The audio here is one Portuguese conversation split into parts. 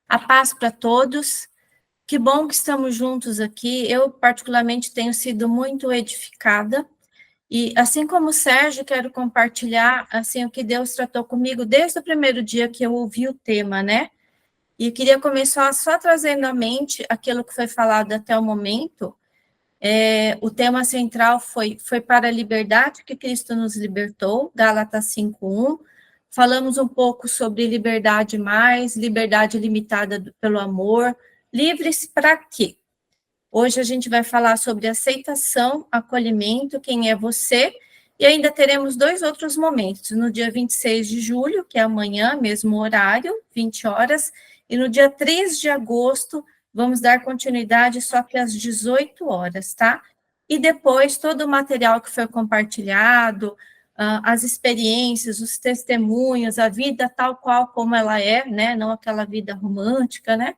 A paz para todos. Que bom que estamos juntos aqui. Eu, particularmente, tenho sido muito edificada. E, assim como o Sérgio, quero compartilhar assim, o que Deus tratou comigo desde o primeiro dia que eu ouvi o tema, né? E queria começar só trazendo à mente aquilo que foi falado até o momento. O tema central foi para a liberdade que Cristo nos libertou, Gálatas 5:1. Falamos um pouco sobre liberdade mais, liberdade limitada pelo amor. Livres para quê? Hoje a gente vai falar sobre aceitação, acolhimento, quem é você, e ainda teremos 2 outros momentos, no dia 26 de julho, que é amanhã, mesmo horário, 20 horas, e no dia 3 de agosto, vamos dar continuidade só que às 18 horas, tá? E depois, todo o material que foi compartilhado, as experiências, os testemunhos, a vida tal qual como ela é, né? Não aquela vida romântica, né?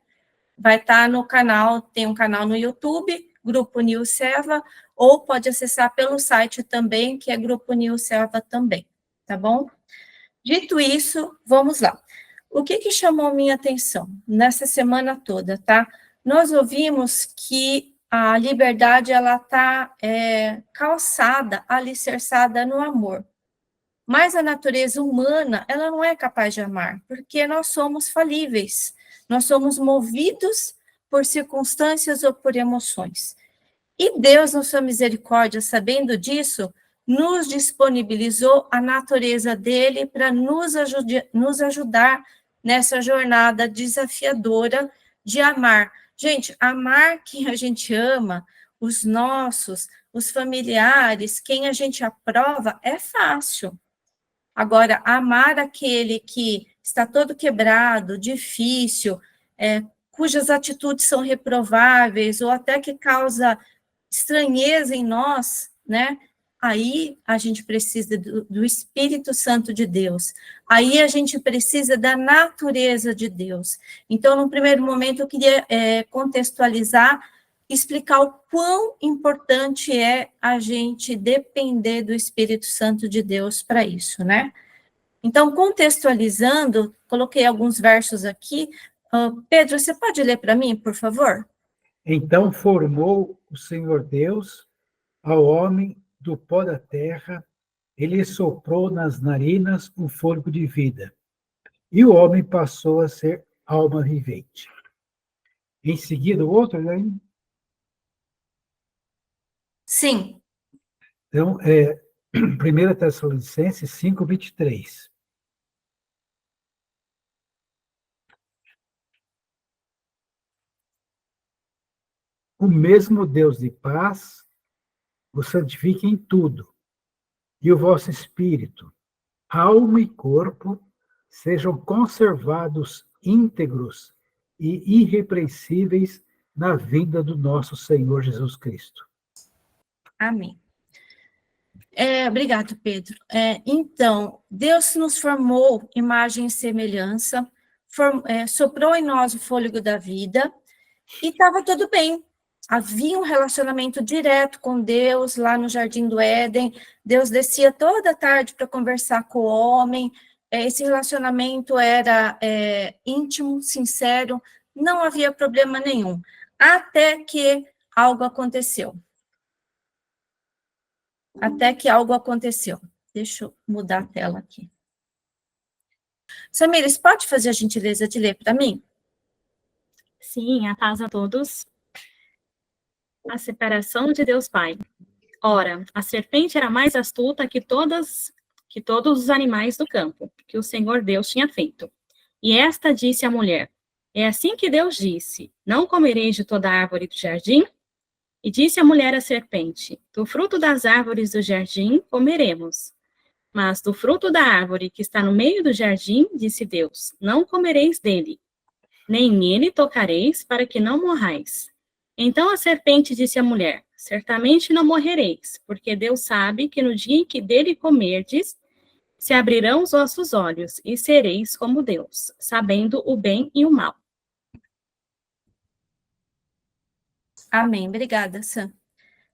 Vai estar no canal, tem um canal no YouTube, Grupo Nil Selva, ou pode acessar pelo site também, que é Grupo Nil Selva também, tá bom? Dito isso, vamos lá. O que chamou minha atenção nessa semana toda, tá? Nós ouvimos que a liberdade, ela está calçada, alicerçada no amor. Mas a natureza humana, ela não é capaz de amar, porque nós somos falíveis. Nós somos movidos por circunstâncias ou por emoções. E Deus, na sua misericórdia, sabendo disso, nos disponibilizou a natureza dele para nos ajudar nessa jornada desafiadora de amar. Gente, amar quem a gente ama, os nossos, os familiares, quem a gente aprova, é fácil. Agora, amar aquele que está todo quebrado, difícil, cujas atitudes são reprováveis, ou até que causa estranheza em nós, né? Aí a gente precisa do Espírito Santo de Deus. Aí a gente precisa da natureza de Deus. Então, num primeiro momento, eu queria contextualizar, explicar o quão importante é a gente depender do Espírito Santo de Deus para isso, né? Então, contextualizando, coloquei alguns versos aqui. Pedro, você pode ler para mim, por favor? Então formou o Senhor Deus ao homem do pó da terra, ele soprou nas narinas o fôlego de vida, e o homem passou a ser alma vivente. Em seguida, o outro, né? Sim. Então, 1 Tessalonicenses 5:23. O mesmo Deus de paz o santifique em tudo, e o vosso espírito, alma e corpo sejam conservados íntegros e irrepreensíveis na vinda do nosso Senhor Jesus Cristo. Amém. Obrigado, Pedro. Então, Deus nos formou imagem e semelhança, soprou em nós o fôlego da vida, e estava tudo bem. Havia um relacionamento direto com Deus lá no Jardim do Éden. Deus descia toda tarde para conversar com o homem. Esse relacionamento era íntimo, sincero, não havia problema nenhum. Até que algo aconteceu. Deixa eu mudar a tela aqui. Samires, pode fazer a gentileza de ler para mim? Sim, a paz a todos. A separação de Deus Pai. Ora, a serpente era mais astuta que todos os animais do campo, que o Senhor Deus tinha feito. E esta disse à mulher: é assim que Deus disse: não comereis de toda árvore do jardim? E disse a mulher à serpente: do fruto das árvores do jardim comeremos. Mas do fruto da árvore que está no meio do jardim, disse Deus: não comereis dele, nem nele tocareis, para que não morrais. Então a serpente disse à mulher: certamente não morrereis, porque Deus sabe que no dia em que dele comerdes, se abrirão os vossos olhos, e sereis como Deus, sabendo o bem e o mal. Amém. Obrigada, Sam.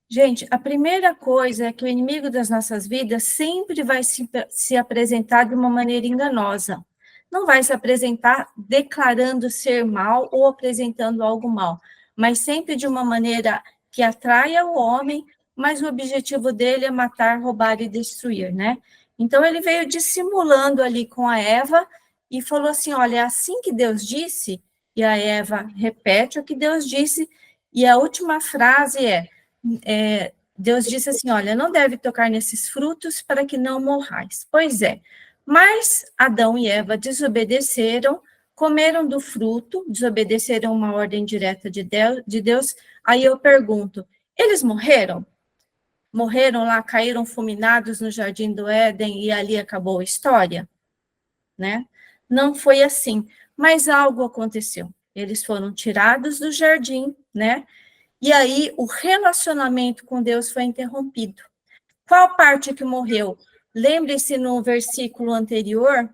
Gente, a primeira coisa é que o inimigo das nossas vidas sempre vai se apresentar de uma maneira enganosa. não vai se apresentar declarando ser mal ou apresentando algo mal, mas sempre de uma maneira que atraia o homem, mas o objetivo dele é matar, roubar e destruir, né? Então, ele veio dissimulando ali com a Eva e falou assim, olha, é assim que Deus disse, e a Eva repete o que Deus disse, e a última frase Deus disse assim, olha, não deve tocar nesses frutos para que não morrais. Pois é, mas Adão e Eva desobedeceram, comeram do fruto, desobedeceram uma ordem direta de Deus. Aí eu pergunto, eles morreram? Morreram lá, caíram fulminados no jardim do Éden e ali acabou a história? Né? Não foi assim, mas algo aconteceu. Eles foram tirados do jardim, né? E aí o relacionamento com Deus foi interrompido. Qual parte que morreu? Lembre-se no versículo anterior,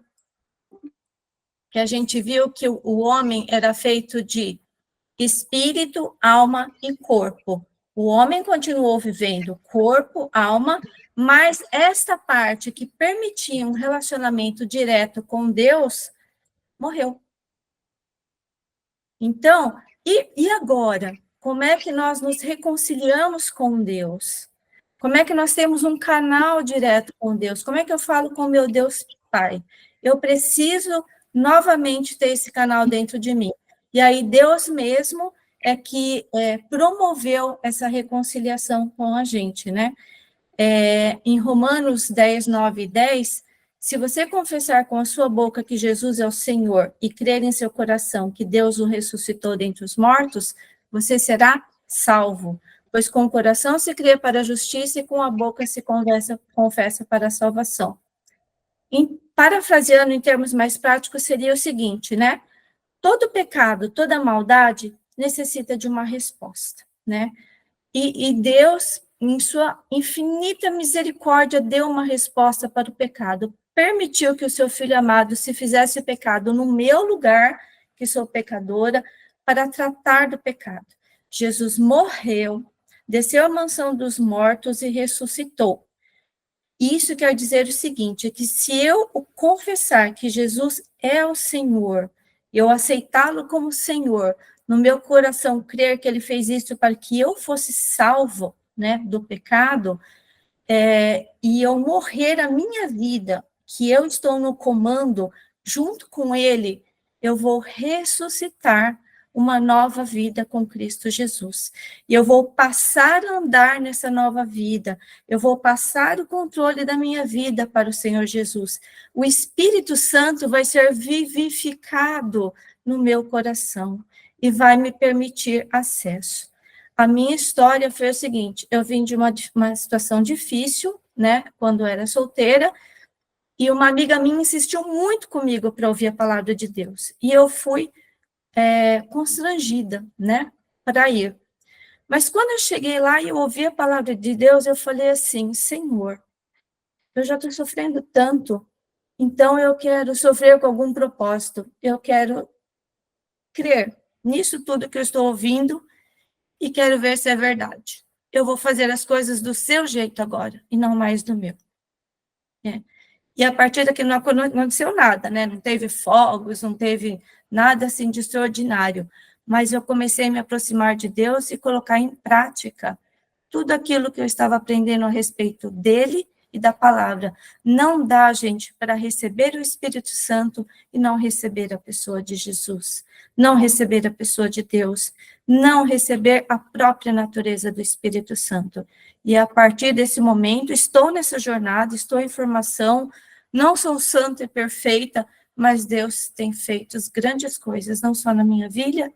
que a gente viu que o homem era feito de espírito, alma e corpo. O homem continuou vivendo corpo, alma, mas esta parte que permitia um relacionamento direto com Deus, morreu. Então, e agora? Como é que nós nos reconciliamos com Deus? Como é que nós temos um canal direto com Deus? Como é que eu falo com meu Deus Pai? Eu preciso novamente ter esse canal dentro de mim. E aí Deus mesmo é que promoveu essa reconciliação com a gente, né? Em Romanos 10, 9 e 10, se você confessar com a sua boca que Jesus é o Senhor e crer em seu coração que Deus o ressuscitou dentre os mortos, você será salvo. Pois com o coração se crê para a justiça e com a boca se confessa para a salvação. Parafraseando em termos mais práticos, seria o seguinte, né? Todo pecado, toda maldade necessita de uma resposta, né? E Deus, em sua infinita misericórdia, deu uma resposta para o pecado. Permitiu que o seu filho amado se fizesse pecado no meu lugar, que sou pecadora, para tratar do pecado. Jesus morreu, desceu à mansão dos mortos e ressuscitou. Isso quer dizer o seguinte, que se eu confessar que Jesus é o Senhor, eu aceitá-lo como Senhor, no meu coração crer que ele fez isso para que eu fosse salvo, né, do pecado, e eu morrer a minha vida, que eu estou no comando, junto com ele, eu vou ressuscitar uma nova vida com Cristo Jesus. E eu vou passar a andar nessa nova vida. Eu vou passar o controle da minha vida para o Senhor Jesus. O Espírito Santo vai ser vivificado no meu coração e vai me permitir acesso. A minha história foi o seguinte, eu vim de uma situação difícil, né, quando era solteira, e uma amiga minha insistiu muito comigo para ouvir a palavra de Deus. E eu fui constrangida, né, para ir. Mas quando eu cheguei lá e eu ouvi a palavra de Deus, eu falei assim, Senhor, eu já estou sofrendo tanto, então eu quero sofrer com algum propósito, eu quero crer nisso tudo que eu estou ouvindo e quero ver se é verdade. Eu vou fazer as coisas do seu jeito agora, e não mais do meu. E a partir daqui não aconteceu nada, né? Não teve fogos, não teve nada assim de extraordinário. Mas eu comecei a me aproximar de Deus e colocar em prática tudo aquilo que eu estava aprendendo a respeito dele e da palavra. Não dá, gente, para receber o Espírito Santo e não receber a pessoa de Jesus, não receber a pessoa de Deus, não receber a própria natureza do Espírito Santo. E a partir desse momento, estou nessa jornada, estou em formação, não sou santa e perfeita, mas Deus tem feito grandes coisas, não só na minha vida,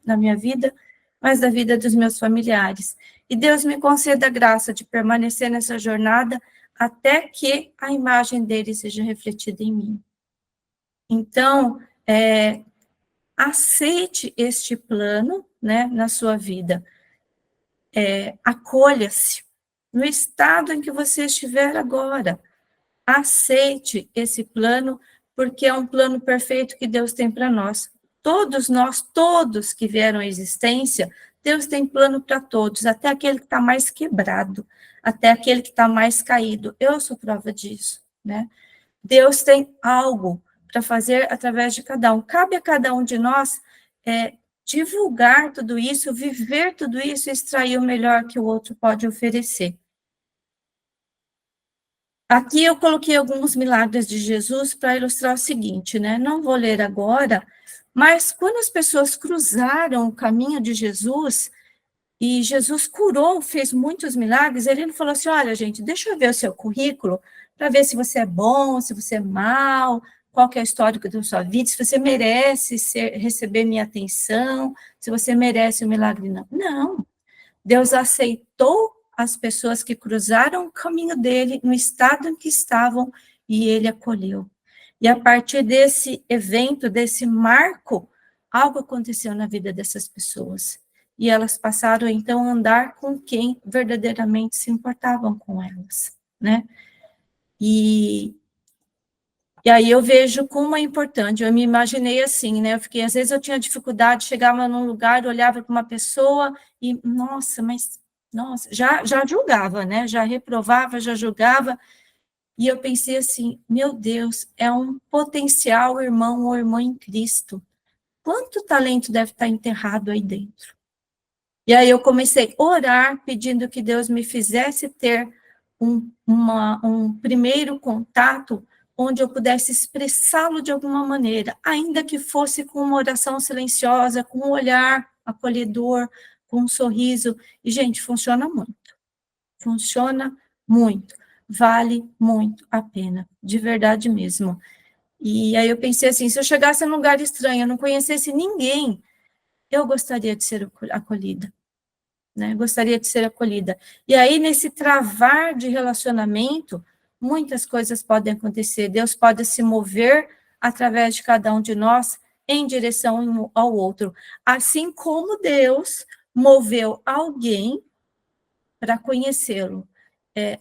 mas na vida dos meus familiares. E Deus me conceda a graça de permanecer nessa jornada até que a imagem dele seja refletida em mim. Então, aceite este plano, né, na sua vida. Acolha-se no estado em que você estiver agora. Aceite esse plano, porque é um plano perfeito que Deus tem para nós. Todos que vieram à existência, Deus tem plano para todos, até aquele que está mais quebrado, até aquele que está mais caído. Eu sou prova disso, né? Deus tem algo para fazer através de cada um. Cabe a cada um de nós divulgar tudo isso, viver tudo isso, extrair o melhor que o outro pode oferecer. Aqui eu coloquei alguns milagres de Jesus para ilustrar o seguinte, né? Não vou ler agora, mas quando as pessoas cruzaram o caminho de Jesus, e Jesus curou, fez muitos milagres, ele não falou assim, olha, gente, deixa eu ver o seu currículo, para ver se você é bom, se você é mau, qual que é o histórico da sua vida, se você merece receber minha atenção, se você merece o milagre, não. Não, Deus aceitou as pessoas que cruzaram o caminho dele, no estado em que estavam, e ele acolheu. E a partir desse evento, desse marco, algo aconteceu na vida dessas pessoas. E elas passaram, então, a andar com quem verdadeiramente se importavam com elas, né? E aí eu vejo como é importante, eu me imaginei assim, né? Às vezes eu tinha dificuldade, chegava num lugar, olhava para uma pessoa e, nossa, já julgava, né? Já reprovava, já julgava. E eu pensei assim, meu Deus, é um potencial irmão ou irmã em Cristo. Quanto talento deve estar enterrado aí dentro? E aí eu comecei a orar, pedindo que Deus me fizesse ter um primeiro contato onde eu pudesse expressá-lo de alguma maneira, ainda que fosse com uma oração silenciosa, com um olhar acolhedor, com um sorriso. E, gente, funciona muito, vale muito a pena, de verdade mesmo. E aí eu pensei assim, se eu chegasse num lugar estranho, eu não conhecesse ninguém, eu gostaria de ser acolhida. Né, gostaria de ser acolhida. E aí, nesse travar de relacionamento, muitas coisas podem acontecer. Deus pode se mover através de cada um de nós em direção um ao outro. Assim como Deus moveu alguém para conhecê-lo.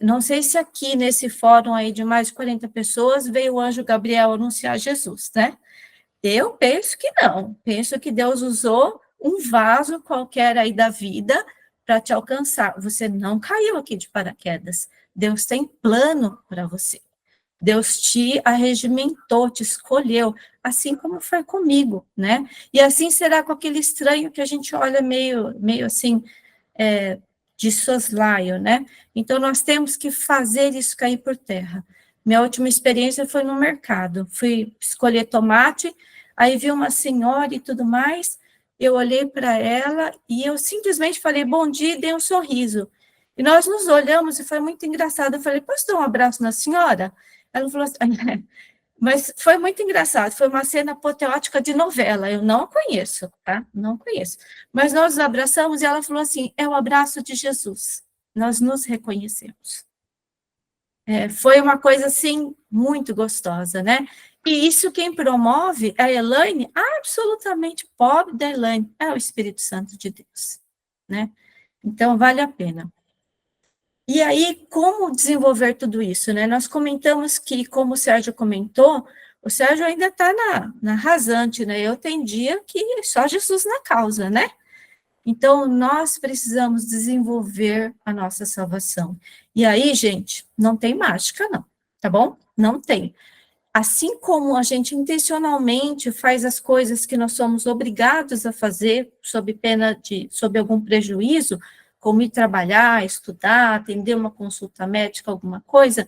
Não sei se aqui, nesse fórum aí de mais de 40 pessoas, veio o anjo Gabriel anunciar Jesus, né? Eu penso que não. Penso que Deus usou um vaso qualquer aí da vida para te alcançar. Você não caiu aqui de paraquedas. Deus tem plano para você. Deus te arregimentou, te escolheu, assim como foi comigo, né? E assim será com aquele estranho que a gente olha meio assim, de soslaio, né? Então, nós temos que fazer isso cair por terra. Minha última experiência foi no mercado. Fui escolher tomate, aí vi uma senhora e tudo mais, eu olhei para ela e eu simplesmente falei, bom dia, e dei um sorriso. E nós nos olhamos e foi muito engraçado. Eu falei, posso dar um abraço na senhora? Ela falou assim, mas foi muito engraçado, foi uma cena apoteótica de novela, eu não conheço, tá? Não conheço. Mas nós nos abraçamos e ela falou assim, é o abraço de Jesus. Nós nos reconhecemos. Foi uma coisa, assim, muito gostosa, né? E isso quem promove é a Elaine, absolutamente pobre da Elaine, é o Espírito Santo de Deus, né? Então, vale a pena. E aí, como desenvolver tudo isso, né? Nós comentamos que, como o Sérgio comentou, o Sérgio ainda está na rasante, né? Eu tenho dia que só Jesus na causa, né? Então, nós precisamos desenvolver a nossa salvação. E aí, gente, não tem mágica, não, tá bom? Não tem. Assim como a gente intencionalmente faz as coisas que nós somos obrigados a fazer, sob algum prejuízo, como ir trabalhar, estudar, atender uma consulta médica, alguma coisa,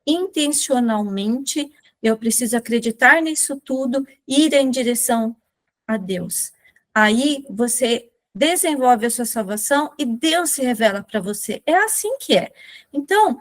intencionalmente, eu preciso acreditar nisso tudo, ir em direção a Deus. Aí, você desenvolve a sua salvação e Deus se revela para você. É assim que é. Então,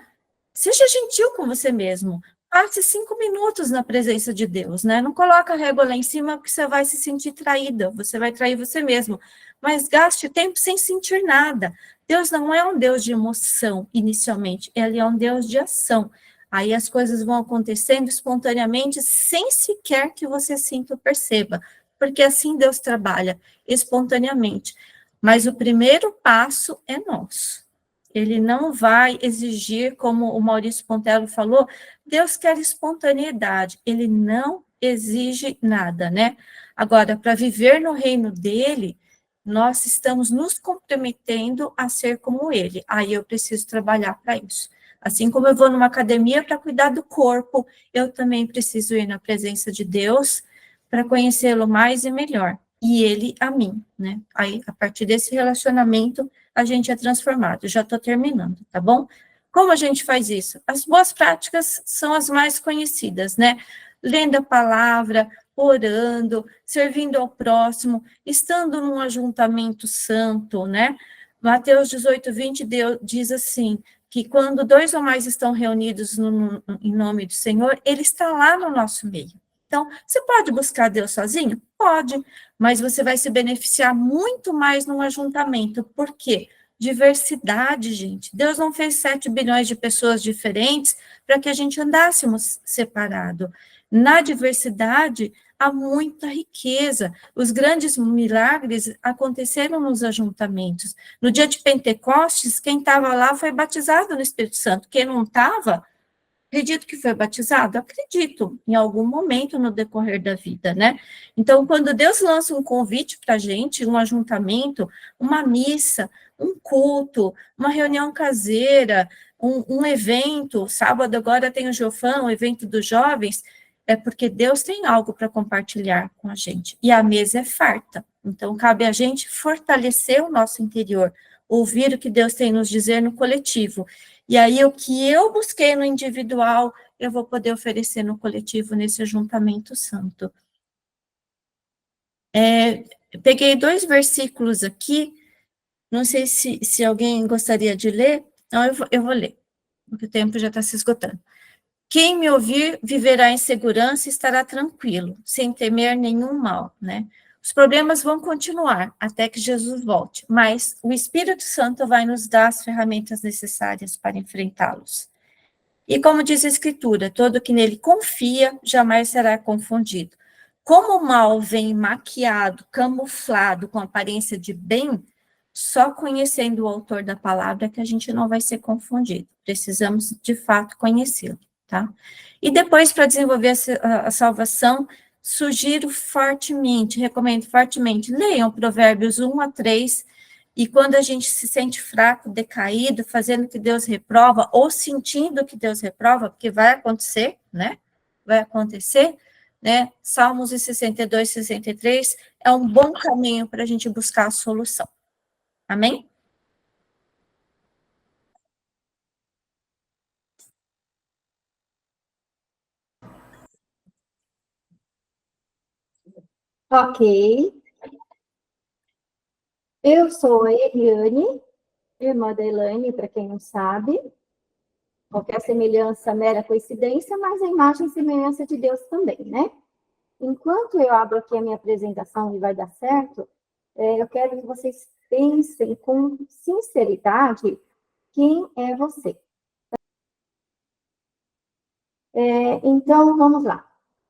seja gentil com você mesmo. Passe 5 minutos na presença de Deus, né? Não coloca a régua lá em cima porque você vai se sentir traída, você vai trair você mesmo. Mas gaste tempo sem sentir nada. Deus não é um Deus de emoção, inicialmente. Ele é um Deus de ação. Aí as coisas vão acontecendo espontaneamente, sem sequer que você sinta ou perceba. Porque assim Deus trabalha, espontaneamente. Mas o primeiro passo é nosso. Ele não vai exigir, como o Maurício Pontello falou, Deus quer espontaneidade, ele não exige nada, né? Agora, para viver no reino dele, nós estamos nos comprometendo a ser como ele. Aí eu preciso trabalhar para isso. Assim como eu vou numa academia para cuidar do corpo, eu também preciso ir na presença de Deus para conhecê-lo mais e melhor. E ele a mim, né? Aí, a partir desse relacionamento, a gente é transformado. Já estou terminando, tá bom? Como a gente faz isso? As boas práticas são as mais conhecidas, né? Lendo a palavra, orando, servindo ao próximo, estando num ajuntamento santo, né? Mateus 18, 20 diz assim, que quando 2 ou mais estão reunidos em nome do Senhor, ele está lá no nosso meio. Então, você pode buscar Deus sozinho? Pode, mas você vai se beneficiar muito mais num ajuntamento. Por quê? Diversidade, gente. Deus não fez 7 bilhões de pessoas diferentes para que a gente andássemos separado. Na diversidade, há muita riqueza. Os grandes milagres aconteceram nos ajuntamentos. No dia de Pentecostes, quem estava lá foi batizado no Espírito Santo. Quem não estava, acredito que foi batizado? Acredito, em algum momento no decorrer da vida, né? Então, quando Deus lança um convite para a gente, um ajuntamento, uma missa, um culto, uma reunião caseira, um evento, sábado agora tem o Jofã, o evento dos jovens, é porque Deus tem algo para compartilhar com a gente. E a mesa é farta. Então, cabe a gente fortalecer o nosso interior, ouvir o que Deus tem nos dizer no coletivo. E aí, o que eu busquei no individual, eu vou poder oferecer no coletivo, nesse ajuntamento santo. Peguei 2 versículos aqui, não sei se alguém gostaria de ler, então eu vou ler, porque o tempo já está se esgotando. Quem me ouvir viverá em segurança e estará tranquilo, sem temer nenhum mal, né? Os problemas vão continuar até que Jesus volte, mas o Espírito Santo vai nos dar as ferramentas necessárias para enfrentá-los. E como diz a Escritura, todo que nele confia jamais será confundido. Como o mal vem maquiado, camuflado, com aparência de bem, só conhecendo o autor da palavra que a gente não vai ser confundido. Precisamos, de fato, conhecê-lo, tá? E depois, para desenvolver a salvação, sugiro fortemente, recomendo fortemente, leiam Provérbios 1-3, e quando a gente se sente fraco, decaído, fazendo o que Deus reprova, ou sentindo o que Deus reprova, porque vai acontecer, né? Vai acontecer, né? Salmos 62, 63 é um bom caminho para a gente buscar a solução. Amém? Ok. Eu sou a Eliane, irmã da Elaine, para quem não sabe. Qualquer semelhança, mera coincidência, mas a imagem e semelhança de Deus também, né? Enquanto eu abro aqui a minha apresentação e vai dar certo, eu quero que vocês pensem com sinceridade quem é você. Então, vamos lá.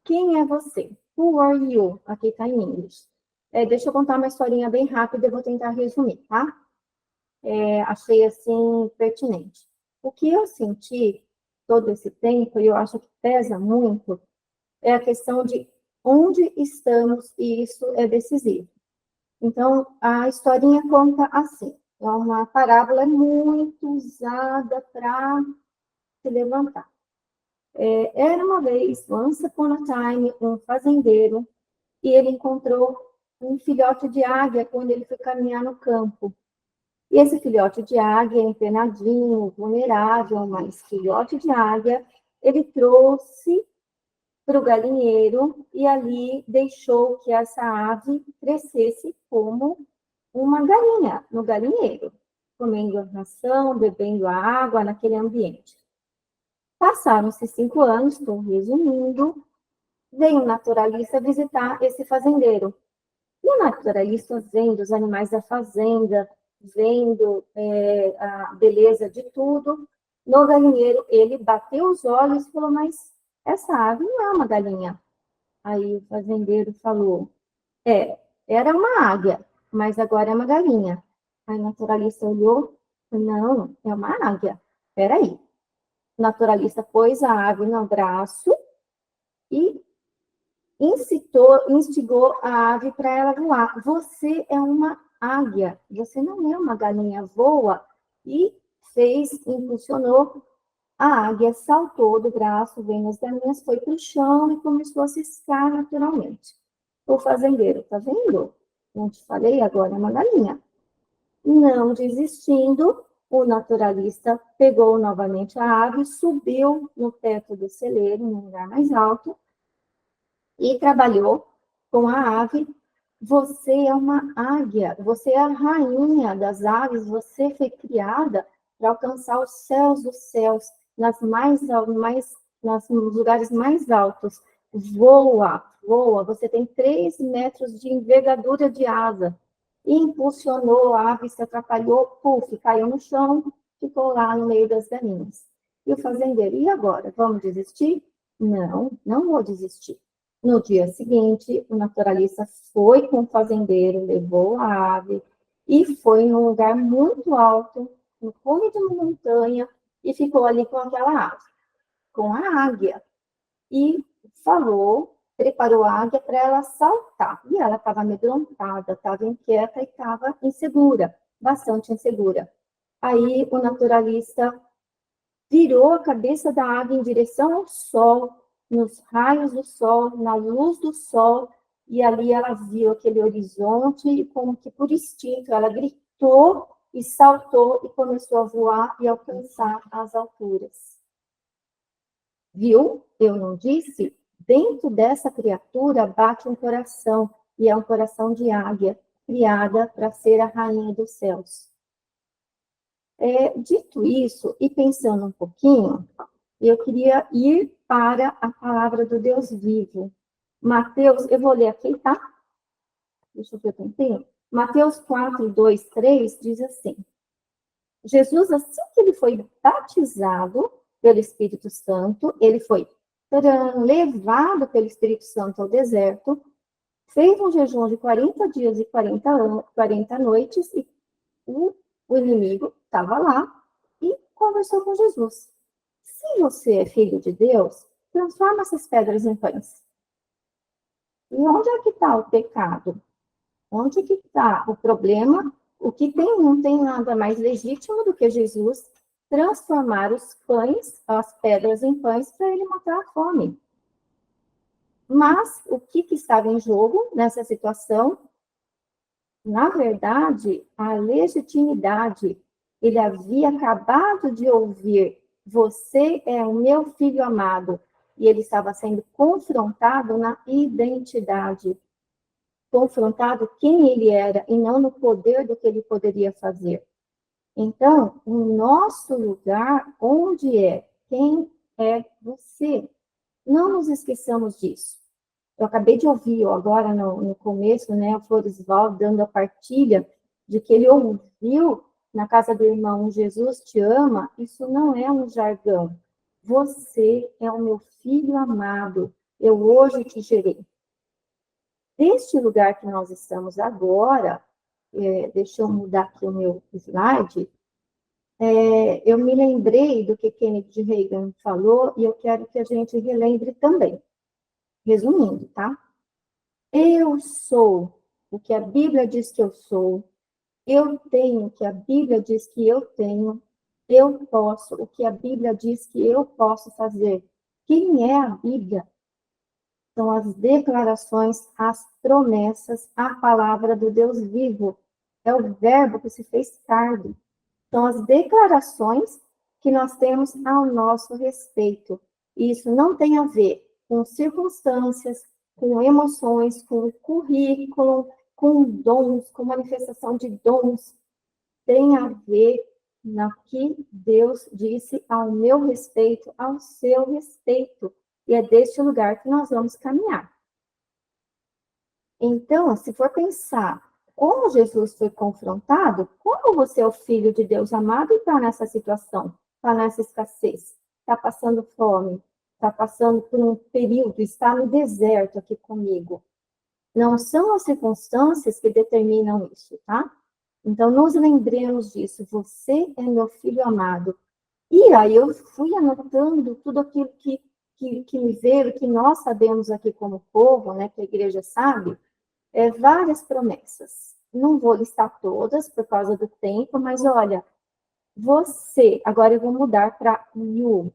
Quem é você? Who are you? Aqui está em inglês. Deixa eu contar uma historinha bem rápida, eu vou tentar resumir, tá? Achei, assim, pertinente. O que eu senti todo esse tempo, e eu acho que pesa muito, é a questão de onde estamos, e isso é decisivo. Então, a historinha conta assim, é uma parábola muito usada para se levantar. Era uma vez, once upon a time, um fazendeiro, e ele encontrou um filhote de águia quando ele foi caminhar no campo. E esse filhote de águia, empenadinho, vulnerável, mas filhote de águia, ele trouxe para o galinheiro e ali deixou que essa ave crescesse como uma galinha no galinheiro, comendo a ração, bebendo a água naquele ambiente. Passaram-se 5 anos, estou resumindo, veio um naturalista visitar esse fazendeiro. E o naturalista, vendo os animais da fazenda, vendo a beleza de tudo, no galinheiro ele bateu os olhos e falou, mas essa ave não é uma galinha. Aí o fazendeiro falou, era uma águia, mas agora é uma galinha. Aí o naturalista olhou, não, é uma águia. Peraí. O naturalista pôs a ave no braço e instigou a ave para ela voar. Você é uma águia, você não é uma galinha, voa. E impulsionou A águia saltou do braço, vendo as galinhas, foi para o chão e começou a ciscar naturalmente. O fazendeiro, tá vendo? Não te falei agora, é uma galinha. Não desistindo, o naturalista pegou novamente a ave, subiu no teto do celeiro, num lugar mais alto, e trabalhou com a ave. Você é uma águia, você é a rainha das aves, você foi criada para alcançar os céus dos céus, nos lugares mais altos. Voa, voa, você tem 3 metros de envergadura de asa. Impulsionou a ave, se atrapalhou, puf, caiu no chão, ficou lá no meio das galinhas. E o fazendeiro, e agora? Vamos desistir? Não, não vou desistir. No dia seguinte, o naturalista foi com o fazendeiro, levou a ave e foi num lugar muito alto, no cume de uma montanha, e ficou ali com aquela ave, com a águia. E falou, preparou a águia para ela saltar. E ela estava amedrontada, estava inquieta e estava insegura, bastante insegura. Aí o naturalista virou a cabeça da águia em direção ao sol, nos raios do sol, na luz do sol, e ali ela viu aquele horizonte e como que por instinto ela gritou e saltou e começou a voar e alcançar as alturas. Viu? Eu não disse? Dentro dessa criatura bate um coração, e é um coração de águia, criada para ser a rainha dos céus. Dito isso, e pensando um pouquinho, eu queria ir para a palavra do Deus vivo. Mateus, eu vou ler aqui, tá? Deixa eu ver o tempinho. Mateus 4, 2, 3 diz assim: Jesus, assim que ele foi batizado pelo Espírito Santo, ele foi levado pelo Espírito Santo ao deserto, fez um jejum de 40 dias e 40 noites, e o inimigo estava lá e conversou com Jesus. Se você é filho de Deus, transforma essas pedras em pães. E onde é que está o pecado? Onde que está o problema? O que tem, não tem nada mais legítimo do que Jesus transformar os pães, as pedras em pães, para ele matar a fome. Mas o que estava em jogo nessa situação? Na verdade, a legitimidade. Ele havia acabado de ouvir: você é o meu filho amado. E ele estava sendo confrontado na identidade. Confrontado quem ele era e não no poder do que ele poderia fazer. Então, o nosso lugar, onde é? Quem é você? Não nos esqueçamos disso. Eu acabei de ouvir agora no começo, né, o Floresval dando a partilha de que ele ouviu na casa do irmão: Jesus te ama. Isso não é um jargão. Você é o meu filho amado. Eu hoje te gerei. Deste lugar que nós estamos agora, deixa eu mudar aqui o meu slide, eu me lembrei do que Kennedy Reagan falou e eu quero que a gente relembre também. Resumindo, tá? Eu sou o que a Bíblia diz que eu sou, eu tenho o que a Bíblia diz que eu tenho, eu posso o que a Bíblia diz que eu posso fazer. Quem é a Bíblia? São as declarações, as promessas, a palavra do Deus vivo. É o verbo que se fez carne. São as declarações que nós temos ao nosso respeito. E isso não tem a ver com circunstâncias, com emoções, com currículo, com dons, com manifestação de dons. Tem a ver no que Deus disse ao meu respeito, ao seu respeito. E é deste lugar que nós vamos caminhar. Então, se for pensar como Jesus foi confrontado, como você é o filho de Deus amado e está nessa situação, está nessa escassez, está passando fome, está passando por um período, está no deserto aqui comigo. Não são as circunstâncias que determinam isso, tá? Então, nos lembremos disso. Você é meu filho amado. E aí eu fui anotando tudo aquilo que me veio, que nós sabemos aqui como povo, né, que a igreja sabe, várias promessas. Não vou listar todas por causa do tempo, mas olha, Você, agora eu vou mudar para you.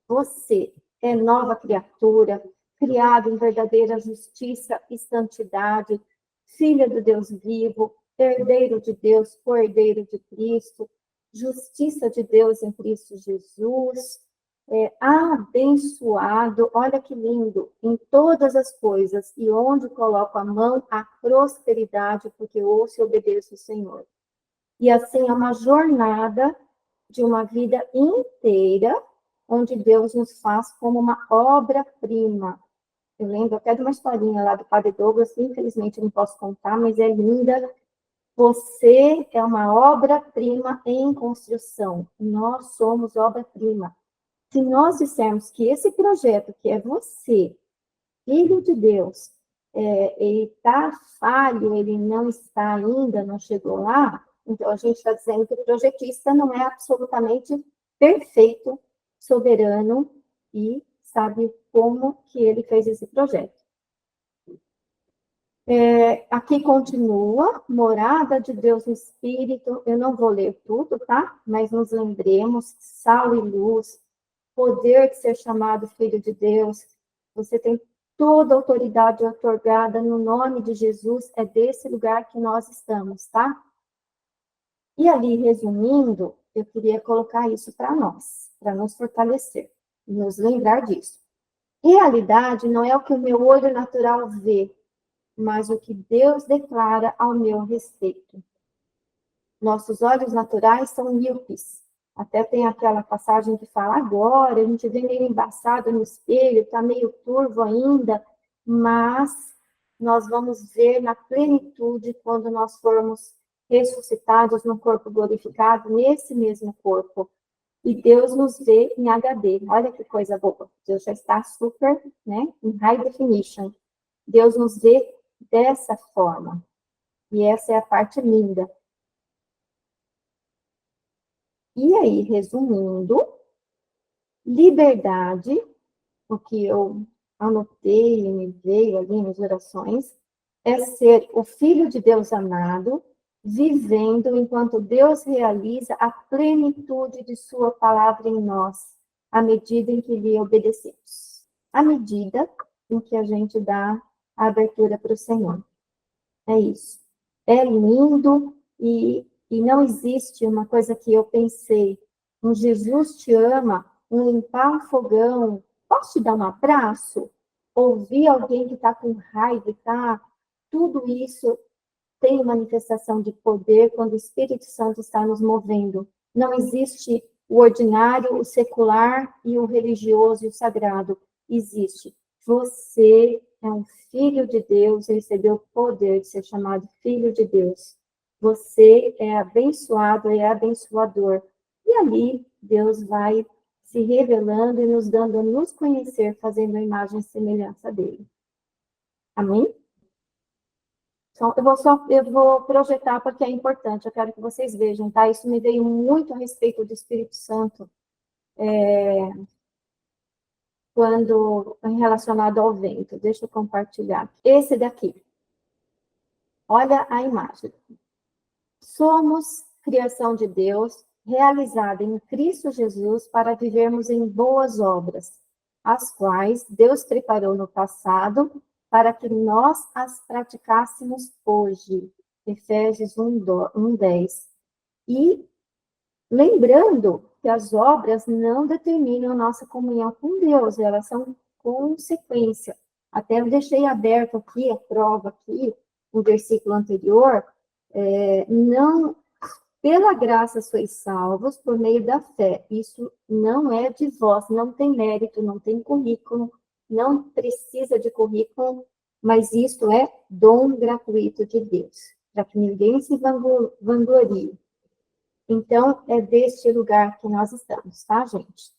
Você é nova criatura, criado em verdadeira justiça e santidade, filha do Deus vivo, herdeiro de Deus, co-herdeiro de Cristo, justiça de Deus em Cristo Jesus, abençoado, olha que lindo, em todas as coisas, e onde coloco a mão, a prosperidade, porque ouço e obedeço o Senhor. E assim é uma jornada de uma vida inteira, onde Deus nos faz como uma obra-prima. Eu lembro até de uma historinha lá do Padre Douglas, infelizmente não posso contar, mas é linda. Você é uma obra-prima em construção. Nós somos obra-prima. Se nós dissermos que esse projeto, que é você, filho de Deus, ele está falho, ele não está ainda, não chegou lá, então a gente está dizendo que o projetista não é absolutamente perfeito, soberano e sabe como que ele fez esse projeto. Aqui continua, morada de Deus no Espírito, eu não vou ler tudo, tá? Mas nos lembremos, sal e luz, poder de ser chamado filho de Deus, você tem toda a autoridade otorgada no nome de Jesus, é desse lugar que nós estamos, tá? E ali, resumindo, eu queria colocar isso para nós, para nos fortalecer, nos lembrar disso. Realidade não é o que o meu olho natural vê, mas o que Deus declara ao meu respeito. Nossos olhos naturais são míopes. Até tem aquela passagem que fala, agora a gente vê meio embaçado no espelho, está meio turvo ainda, mas nós vamos ver na plenitude quando nós formos ressuscitados no corpo glorificado, nesse mesmo corpo. E Deus nos vê em HD. Olha que coisa boa. Deus já está super, né, em high definition. Deus nos vê dessa forma. E essa é a parte linda. E aí, resumindo, liberdade, o que eu anotei e me veio ali nas orações, é ser o Filho de Deus amado, vivendo enquanto Deus realiza a plenitude de sua palavra em nós, à medida em que lhe obedecemos. À medida em que a gente dá a abertura para o Senhor. É isso. É lindo e não existe uma coisa que eu pensei, um Jesus te ama, um limpar um fogão, posso te dar um abraço? Ouvir alguém que está com raiva, tá? Tudo isso tem manifestação de poder quando o Espírito Santo está nos movendo. Não existe o ordinário, o secular e o religioso e o sagrado. Existe. Você é um filho de Deus e recebeu o poder de ser chamado filho de Deus. Você é abençoado e é abençoador. E ali Deus vai se revelando e nos dando a nos conhecer, fazendo a imagem e semelhança dele. Amém? Então, eu vou projetar porque é importante, eu quero que vocês vejam, tá? Isso me veio muito a respeito do Espírito Santo, quando relacionado ao vento. Deixa eu compartilhar. Esse daqui. Olha a imagem. Somos criação de Deus, realizada em Cristo Jesus para vivermos em boas obras, as quais Deus preparou no passado para que nós as praticássemos hoje. Efésios 1:10. E lembrando que as obras não determinam nossa comunhão com Deus, elas são consequência. Até eu deixei aberto aqui, a prova aqui, no versículo anterior, não, pela graça sois salvos por meio da fé. Isso não é de vós, não tem mérito, não tem currículo, não precisa de currículo, mas isso é dom gratuito de Deus, para que ninguém se vanglorie. Então, é deste lugar que nós estamos, tá, gente?